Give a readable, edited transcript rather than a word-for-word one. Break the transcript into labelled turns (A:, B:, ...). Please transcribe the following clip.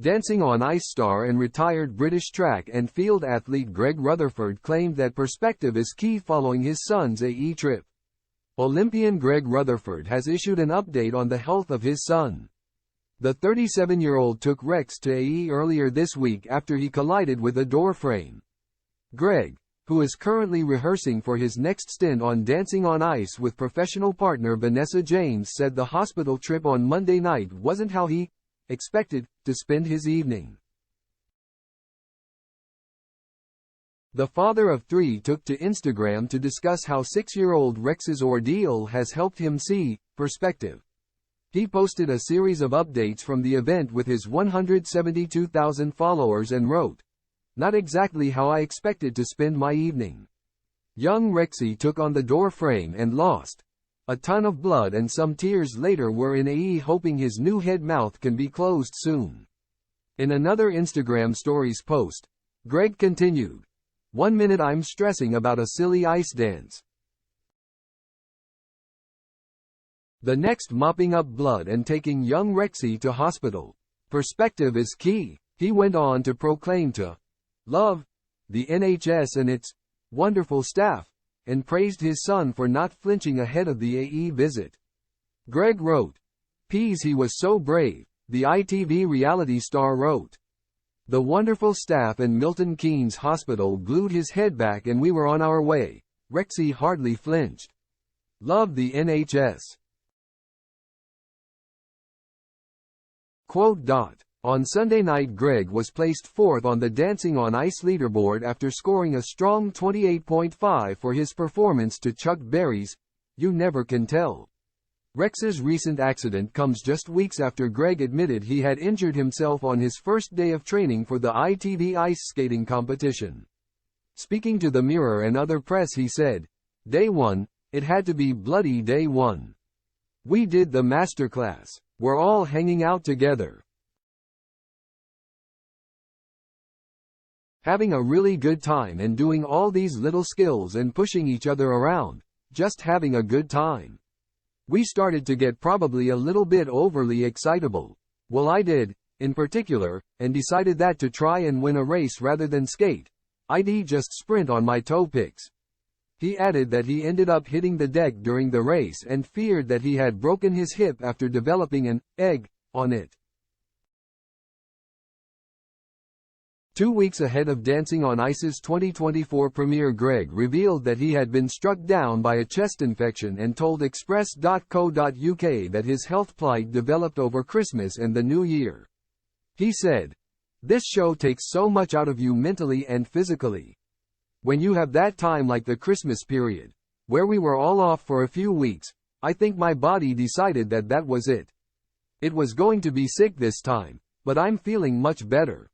A: Dancing on Ice star and retired British track and field athlete Greg Rutherford claimed that perspective is key following his son's AE trip. Olympian Greg Rutherford has issued an update on the health of his son. The 37-year-old took Rex to AE earlier this week after he collided with a door frame. Greg, who is currently rehearsing for his next stint on Dancing on Ice with professional partner Vanessa James, said the hospital trip on Monday night wasn't how he expected to spend his evening. The father of three took to Instagram to discuss how 6-year-old Rex's ordeal has helped him see perspective. He posted a series of updates from the event with his 172,000 followers and wrote, "Not exactly how I expected to spend my evening. Young Rexy took on the door frame and lost a ton of blood, and some tears later were in AE hoping his new head mouth can be closed soon." In another Instagram stories post, Greg continued, "1 minute I'm stressing about a silly ice dance. The next mopping up blood and taking young Rexy to hospital. Perspective is key." He went on to proclaim to love the NHS and its wonderful staff, and praised his son for not flinching ahead of the AE visit. Greg wrote, "Peas, he was so brave," the ITV reality star wrote. "The wonderful staff and Milton Keynes Hospital glued his head back and we were on our way. Rexy hardly flinched. Love the NHS." Quote. On Sunday night, Greg was placed fourth on the Dancing on Ice leaderboard after scoring a strong 28.5 for his performance to Chuck Berry's "You Never Can Tell." Rex's recent accident comes just weeks after Greg admitted he had injured himself on his first day of training for the ITV ice skating competition. Speaking to the Mirror and other press, he said, "Day one, it had to be bloody day one. We did the masterclass. We're all hanging out together, having a really good time and doing all these little skills and pushing each other around, just having a good time. We started to get probably a little bit overly excitable. Well, I did, in particular, and decided that to try and win a race rather than skate, I'd just sprint on my toe picks." He added that he ended up hitting the deck during the race and feared that he had broken his hip after developing an egg on it. 2 weeks ahead of Dancing on Ice's 2024 premiere, Greg revealed that he had been struck down by a chest infection and told Express.co.uk that his health plight developed over Christmas and the New Year. He said, "This show takes so much out of you mentally and physically. When you have that time like the Christmas period, where we were all off for a few weeks, I think my body decided that that was it. It was going to be sick this time, but I'm feeling much better."